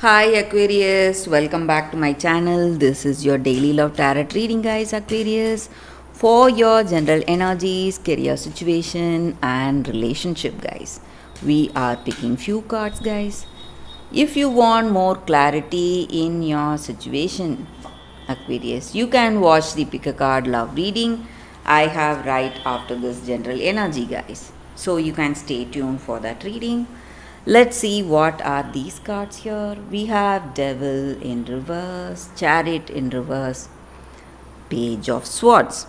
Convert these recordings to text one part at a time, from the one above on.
Hi Aquarius, welcome back to my channel. This is your daily love tarot reading, guys. Aquarius, for your general energies, career situation, and relationship, guys. We are picking few cards, guys. If you want more clarity in your situation, Aquarius, you can watch the pick a card love reading I have right after this general energy, guys. So you can stay tuned for that reading. Let's see what are these cards here. We have Devil in reverse, Chariot in reverse, Page of Swords.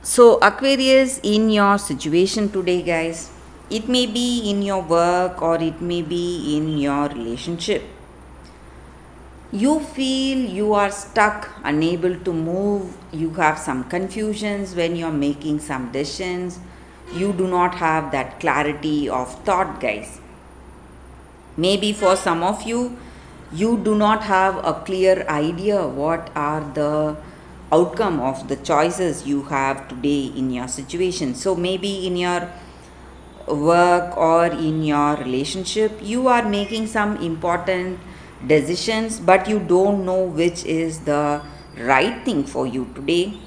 So, Aquarius, in your situation today, guys, it may be in your work or it may be in your relationship. You feel you are stuck, unable to move, you have some confusions when you're making some decisions, you do not have that clarity of thought, guys. Maybe for some of you, you do not have a clear idea what are the outcome of the choices you have today in your situation. So maybe in your work or in your relationship, you are making some important decisions, but you don't know which is the right thing for you today.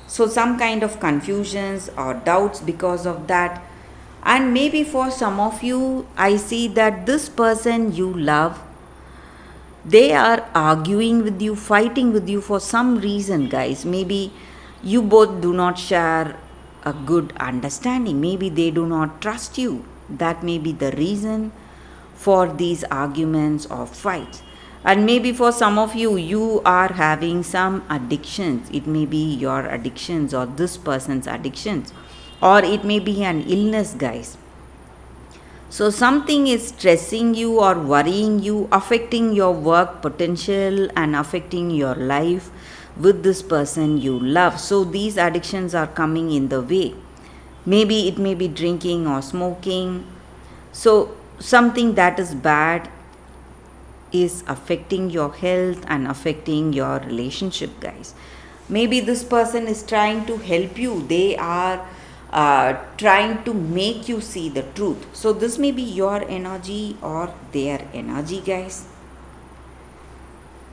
So some kind of confusions or doubts because of that. And maybe for some of you, I see that this person you love, they are arguing with you, fighting with you for some reason, guys. Maybe you both do not share a good understanding. Maybe they do not trust you. That may be the reason for these arguments or fights. And maybe for some of you, you are having some addictions. It may be your addictions or this person's addictions, or it may be an illness, guys. So something is stressing you or worrying you, affecting your work potential and affecting your life with this person you love. So these addictions are coming in the way. Maybe it may be drinking or smoking. So something that is bad is affecting your health and affecting your relationship, guys. Maybe this person is trying to help you. They are trying to make you see the truth. So this may be your energy or their energy, guys.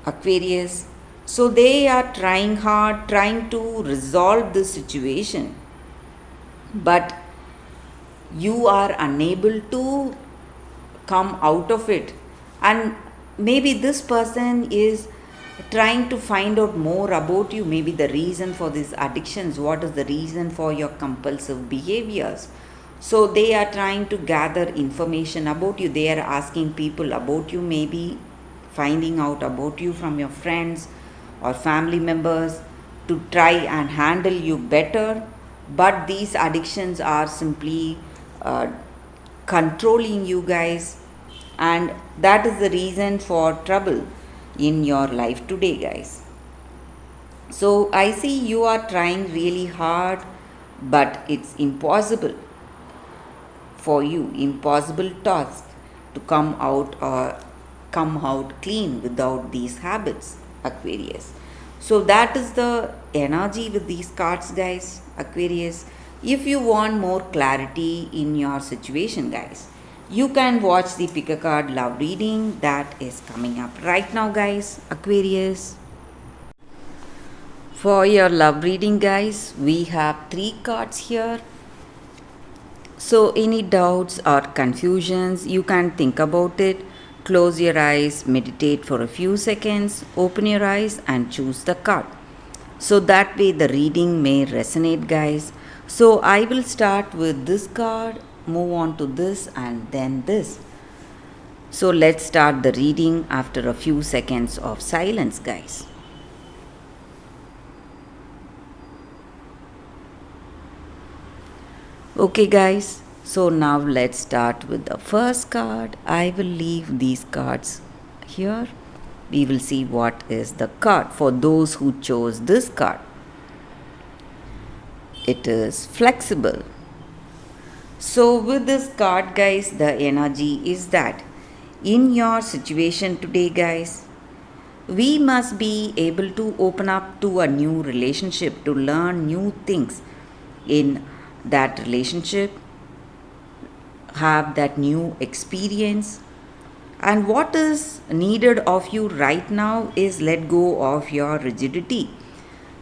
Aquarius. So they are trying hard, trying to resolve this situation, but you are unable to come out of it. And maybe this person is trying to find out more about you, maybe the reason for these addictions, what is the reason for your compulsive behaviors. So they are trying to gather information about you, they are asking people about you, maybe finding out about you from your friends or family members to try and handle you better. But these addictions are simply controlling you, guys, and that is the reason for trouble in your life today, guys. So I see you are trying really hard, but it's impossible for you, impossible task to come out clean without these habits, Aquarius. So that is the energy with these cards, guys, Aquarius. If you want more clarity in your situation, guys, you can watch the pick a card love reading that is coming up right now, guys, Aquarius. For your love reading, guys, we have 3 cards here. So any doubts or confusions, you can think about it. Close your eyes, meditate for a few seconds, open your eyes and choose the card. So that way the reading may resonate, guys. So I will start with this card, move on to this and then this. So let's start the reading after a few seconds of silence, guys. Okay, guys, so now let's start with the first card. I will leave these cards here. We will see what is the card for those who chose this card. It is flexible. So with this card, guys, the energy is that in your situation today, guys, we must be able to open up to a new relationship, to learn new things in that relationship, have that new experience, And what is needed of you right now is let go of your rigidity.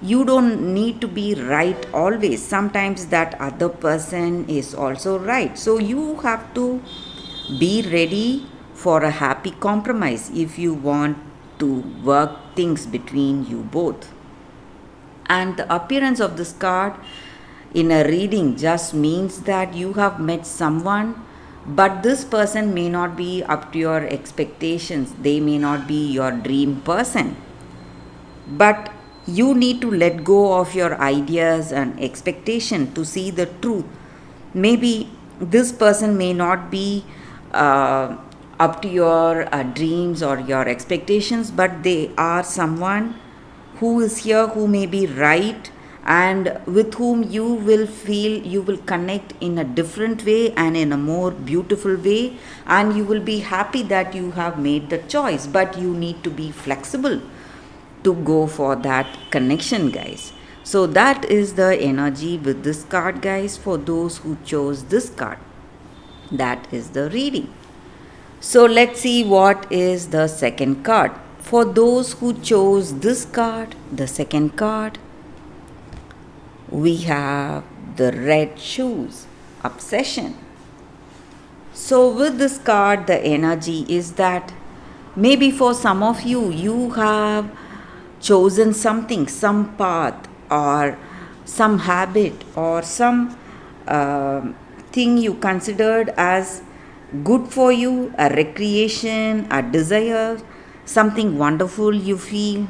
You don't need to be right always. Sometimes that other person is also right. So you have to be ready for a happy compromise if you want to work things between you both. And the appearance of this card in a reading just means that you have met someone, but this person may not be up to your expectations. They may not be your dream person. But you need to let go of your ideas and expectation to see the truth. Maybe this person may not be up to your dreams or your expectations, but they are someone who is here, who may be right, and with whom you will feel you will connect in a different way and in a more beautiful way, and you will be happy that you have made the choice. But you need to be flexible to go for that connection, guys. So that is the energy with this card, guys, for those who chose this card. That is the reading. So let's see what is the second card. For those who chose this card, the second card, we have the red shoes, obsession. So with this card, the energy is that maybe for some of you, you have chosen something, some path or some habit or some thing you considered as good for you, a recreation, a desire, something wonderful you feel,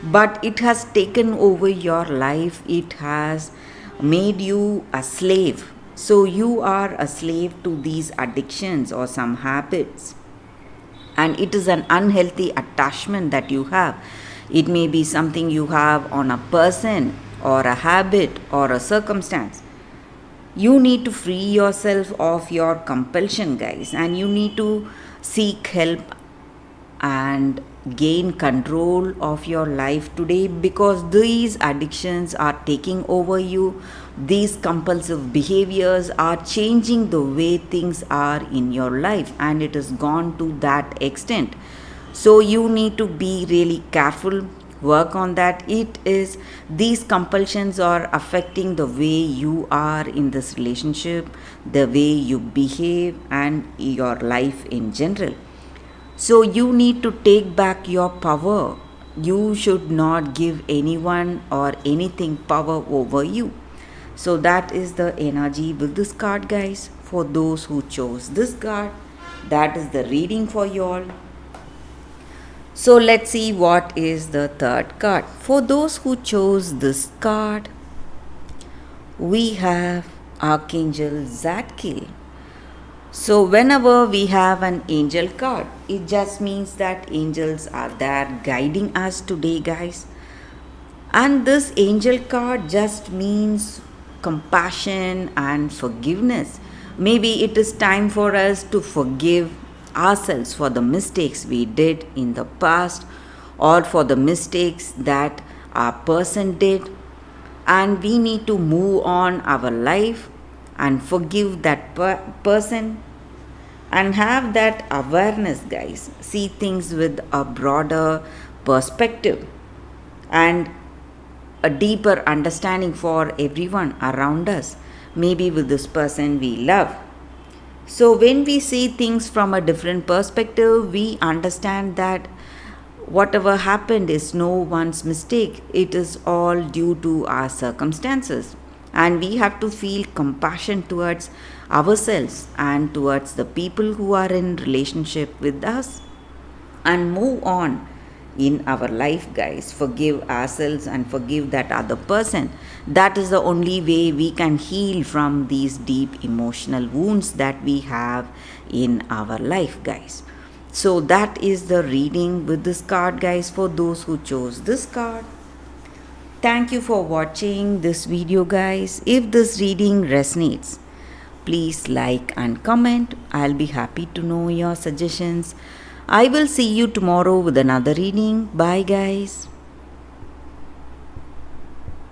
but it has taken over your life. It has made you a slave. So you are a slave to these addictions or some habits, and it is an unhealthy attachment that you have. It may be something you have on a person or a habit or a circumstance. You need to free yourself of your compulsion, guys, and you need to seek help and gain control of your life today, because these addictions are taking over you. These compulsive behaviors are changing the way things are in your life, and it has gone to that extent. So you need to be really careful, work on that. It is these compulsions are affecting the way you are in this relationship, the way you behave, and your life in general. So you need to take back your power. You should not give anyone or anything power over you. So that is the energy with this card, guys. For those who chose this card, that is the reading for you all. So let's see what is the third card. For those who chose this card, we have Archangel Zadkiel. So whenever we have an angel card, it just means that angels are there guiding us today, guys. And this angel card just means compassion and forgiveness. Maybe it is time for us to forgive ourselves for the mistakes we did in the past, or for the mistakes that our person did, and we need to move on our life and forgive that person and have that awareness, guys. See things with a broader perspective and a deeper understanding for everyone around us, maybe with this person we love. So when we see things from a different perspective, we understand that whatever happened is no one's mistake. It is all due to our circumstances. And we have to feel compassion towards ourselves and towards the people who are in relationship with us, and move on in our life, guys. Forgive ourselves and forgive that other person. That is the only way we can heal from these deep emotional wounds that we have in our life, guys. So that is the reading with this card, guys, for those who chose this card. Thank you for watching this video, guys. If this reading resonates, please like and comment. I'll be happy to know your suggestions. I will see you tomorrow with another reading. Bye, guys.